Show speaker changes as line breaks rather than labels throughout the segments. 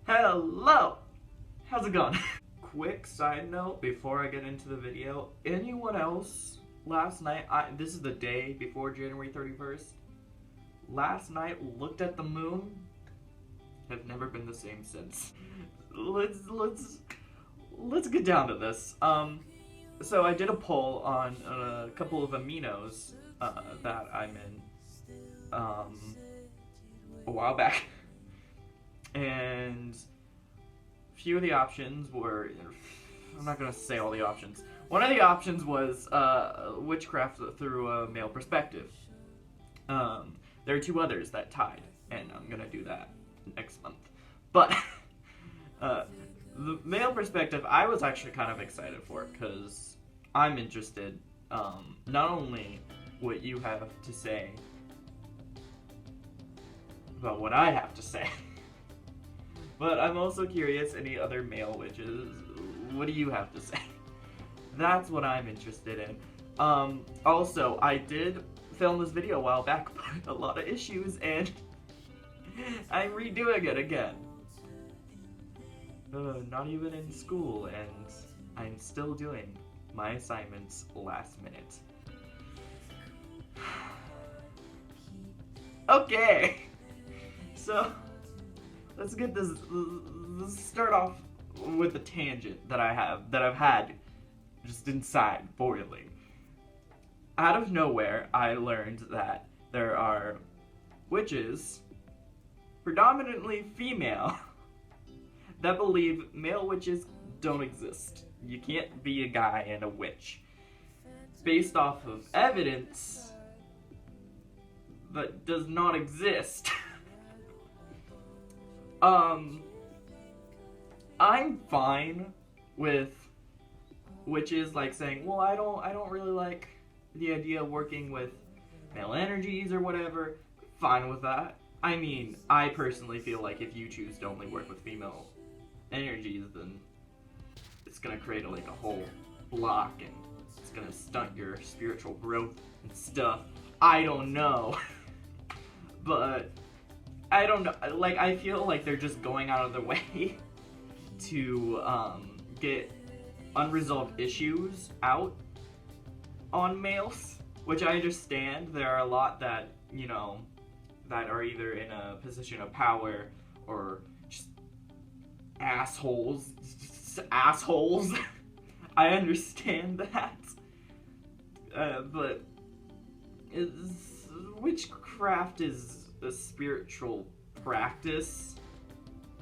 Hello! How's it going? Quick side note before I get into the video. Anyone else last night, this is the day before January 31st. Last night looked at the moon. Have never been the same since. Let's get down to this. So I did a poll on a couple of aminos that I'm in a while back. And a few of the options were, I'm not going to say all the options. One of the options was witchcraft through a male perspective. There are two others that tied, and I'm going to do that next month. But the male perspective, I was actually kind of excited for it because I'm interested not only what you have to say, but what I have to say. But I'm also curious, any other male witches, what do you have to say? That's what I'm interested in. Also, I did film this video a while back, but a lot of issues, and I'm redoing it again. Not even in school, and I'm still doing my assignments last minute. Okay, so let's get this. Let's start off with a tangent that I've had just inside boiling. Out of nowhere, I learned that there are witches, predominantly female, that believe male witches don't exist. You can't be a guy and a witch. Based off of evidence that does not exist. I'm fine with witches like saying, well, I don't really like the idea of working with male energies or whatever. Fine with that. I mean, I personally feel like if you choose to only work with female energies, then it's gonna create like a whole block and it's gonna stunt your spiritual growth and stuff. I don't know. But I don't know, like, I feel like they're just going out of their way to get unresolved issues out on males, which I understand. There are a lot that, you know, that are either in a position of power or just assholes. Assholes. I understand that. But witchcraft is a spiritual practice,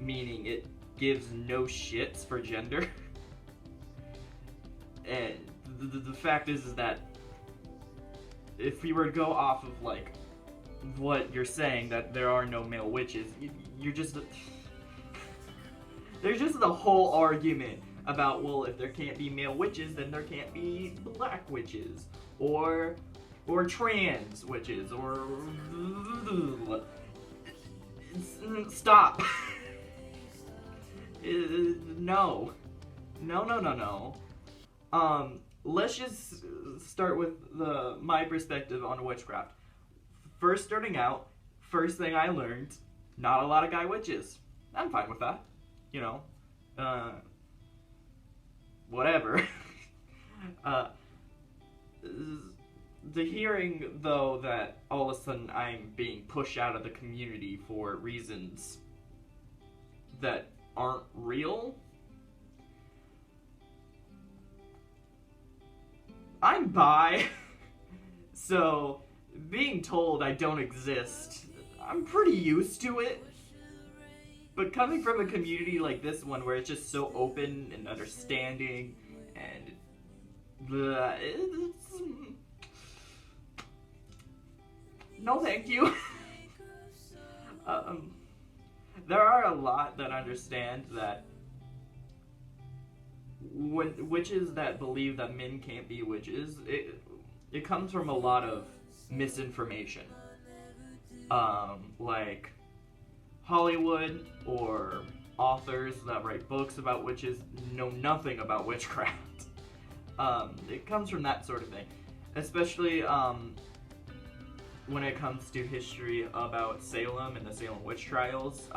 meaning it gives no shits for gender. And the fact is that if we were to go off of like what you're saying, that there are no male witches, you're just there's just the whole argument about, well, if there can't be male witches, then there can't be black witches or trans witches, or stop. No. Let's just start with my perspective on witchcraft. First starting out, first thing I learned, not a lot of guy witches. I'm fine with that. You know, whatever. The hearing, though, that all of a sudden I'm being pushed out of the community for reasons that aren't real, I'm bi, so being told I don't exist, I'm pretty used to it. But coming from a community like this one, where it's just so open and understanding, and it's... no thank you. There are a lot that understand that when witches that believe that men can't be witches, it comes from a lot of misinformation. Like Hollywood or authors that write books about witches know nothing about witchcraft. It comes from that sort of thing, especially when it comes to history about Salem and the Salem witch trials.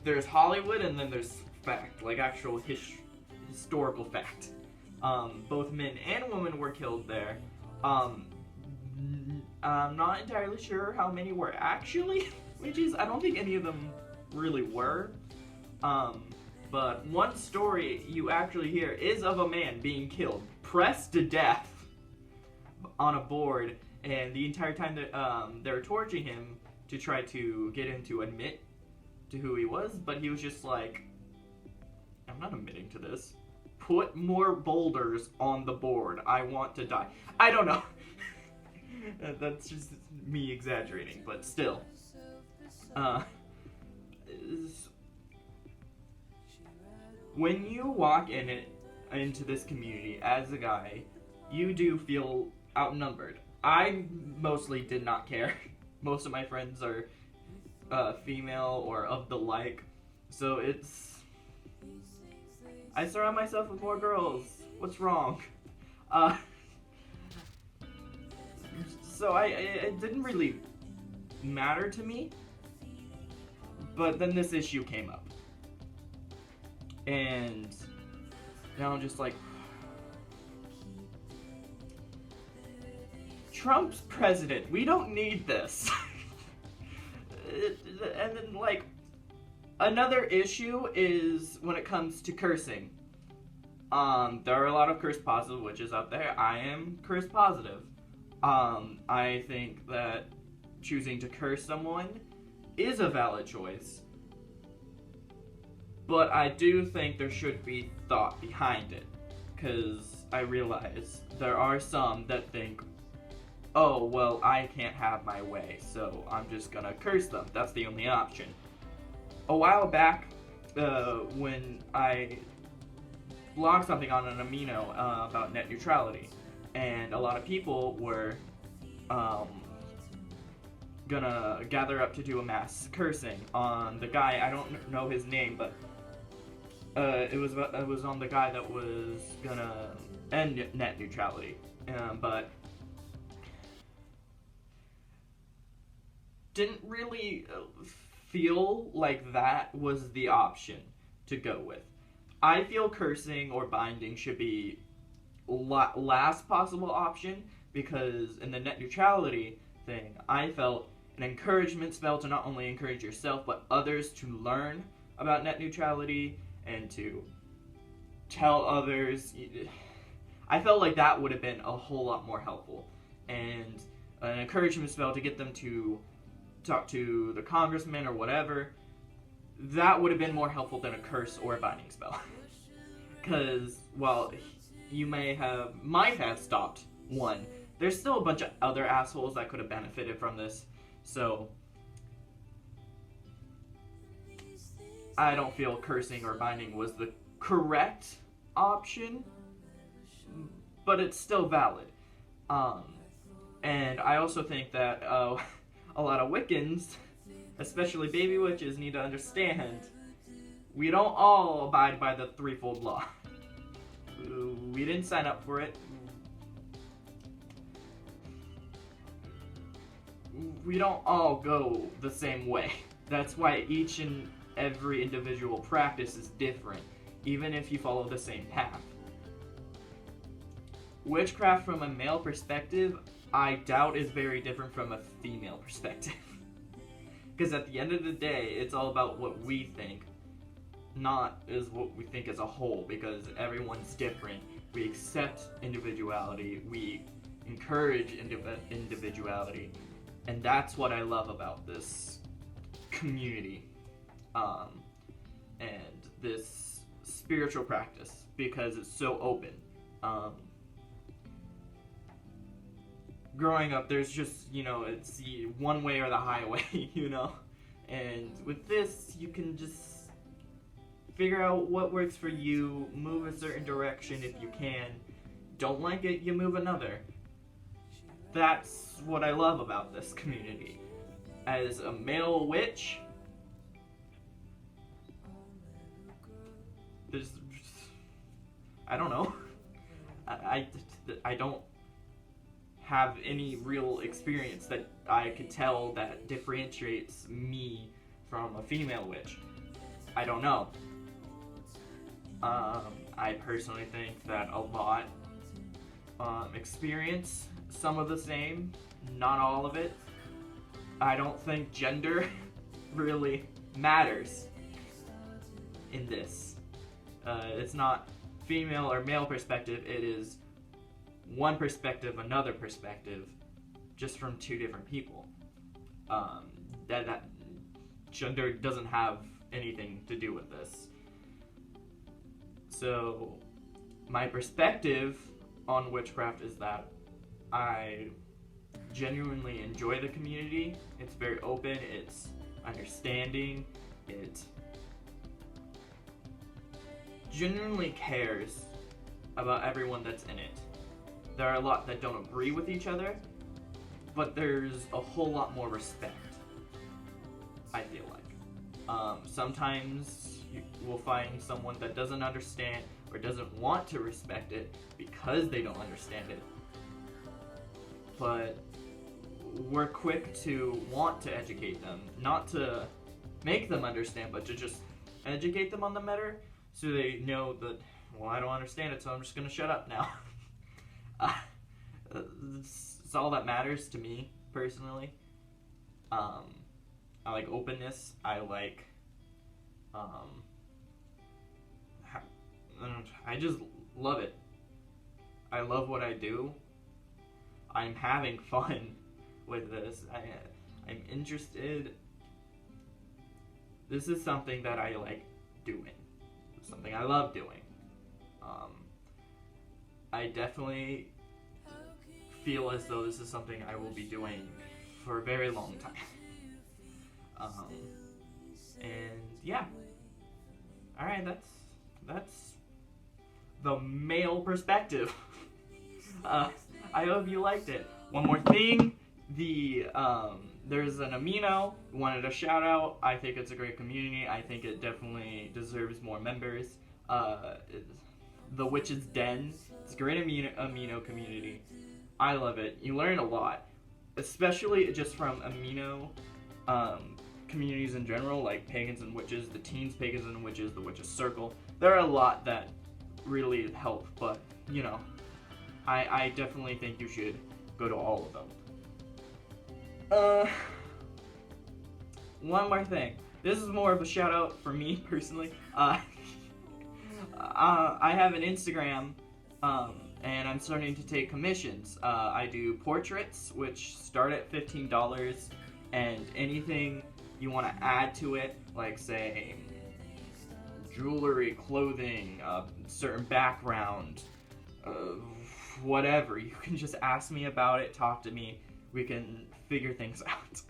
there's Hollywood and then there's fact, like actual historical fact. Both men and women were killed there. I'm not entirely sure how many were actually witches. I don't think any of them really were. But one story you actually hear is of a man being killed, pressed to death on a board, and the entire time that they were torturing him to try to get him to admit to who he was, but he was just like, I'm not admitting to this. Put more boulders on the board. I want to die. I don't know. That's just me exaggerating, but still. When you walk into this community as a guy, you do feel outnumbered. I mostly did not care. Most of my friends are female or of the like, so I surround myself with more girls. What's wrong? So it didn't really matter to me, but then this issue came up. And now I'm just like, Trump's president, we don't need this. And then, like, another issue is when it comes to cursing. There are a lot of curse positive witches out there. I am curse positive. I think that choosing to curse someone is a valid choice. But I do think there should be thought behind it. Because I realize there are some that think, oh, well, I can't have my way, so I'm just gonna curse them. That's the only option. A while back, when I blogged something on an amino about net neutrality, and a lot of people were gonna gather up to do a mass cursing on the guy. I don't know his name, but it was on the guy that was gonna end net neutrality, but didn't really feel like that was the option to go with. I feel cursing or binding should be last possible option, because in the net neutrality thing, I felt an encouragement spell to not only encourage yourself but others to learn about net neutrality and to tell others. I felt like that would have been a whole lot more helpful, and an encouragement spell to get them to talk to the congressman or whatever, that would have been more helpful than a curse or a binding spell. Because while you might have stopped one, there's still a bunch of other assholes that could have benefited from this. So I don't feel cursing or binding was the correct option, but it's still valid. And I also think that a lot of Wiccans, especially baby witches, need to understand we don't all abide by the threefold law. We didn't sign up for it. We don't all go the same way. That's why each and every individual practice is different, even if you follow the same path. Witchcraft from a male perspective, I doubt is very different from a female perspective. Because at the end of the day, it's all about what we think, not is what we think as a whole, because everyone's different. We accept individuality, we encourage individuality, and that's what I love about this community, and this spiritual practice, because it's so open. Growing up, there's just, it's the one way or the highway, and with this, you can just figure out what works for you, move a certain direction if you can. Don't like it, you move another. That's what I love about this community. As a male witch, I don't know. I don't have any real experience that I could tell that differentiates me from a female witch. I don't know. I personally think that a lot experience some of the same, not all of it. I don't think gender really matters in this. It's not female or male perspective, it is one perspective, another perspective, just from two different people. That gender doesn't have anything to do with this. So, my perspective on witchcraft is that I genuinely enjoy the community. It's very open, it's understanding, it genuinely cares about everyone that's in it. There are a lot that don't agree with each other, but there's a whole lot more respect, I feel like. Sometimes you will find someone that doesn't understand or doesn't want to respect it because they don't understand it. But we're quick to want to educate them, not to make them understand, but to just educate them on the matter so they know that, well, I don't understand it, so I'm just gonna shut up now. It's all that matters to me, personally. I like openness. I like, I just love it. I love what I do. I'm having fun with this. I'm interested. This is something that I like doing. Something I love doing. I definitely feel as though this is something I will be doing for a very long time. And yeah. Alright, that's the male perspective. I hope you liked it. One more thing, there's an amino, wanted a shout out. I think it's a great community. I think it definitely deserves more members. The Witch's Den, it's a great amino community. I love it. You learn a lot, especially just from amino communities in general, like Pagans and Witches, the Teens Pagans and Witches, the Witches Circle. There are a lot that really help, but you know, I definitely think you should go to all of them. One more thing. This is more of a shout out for me personally. I have an Instagram, and I'm starting to take commissions. I do portraits, which start at $15, and anything you want to add to it, like say jewelry, clothing, certain background, whatever, you can just ask me about it, talk to me, we can figure things out.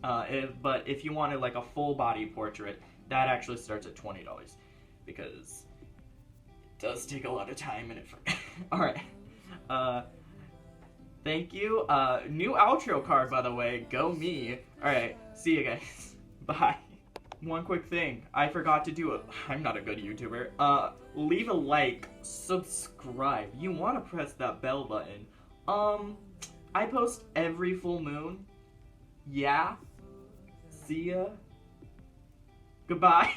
But if you wanted like a full body portrait, that actually starts at $20, because it does take a lot of time and effort. Alright, thank you. New outro card, by the way, go me. Alright, see you guys. Bye. One quick thing, I forgot to do it. I'm not a good YouTuber. Leave a like, subscribe. You want to press that bell button. I post every full moon. Yeah. See ya. Goodbye.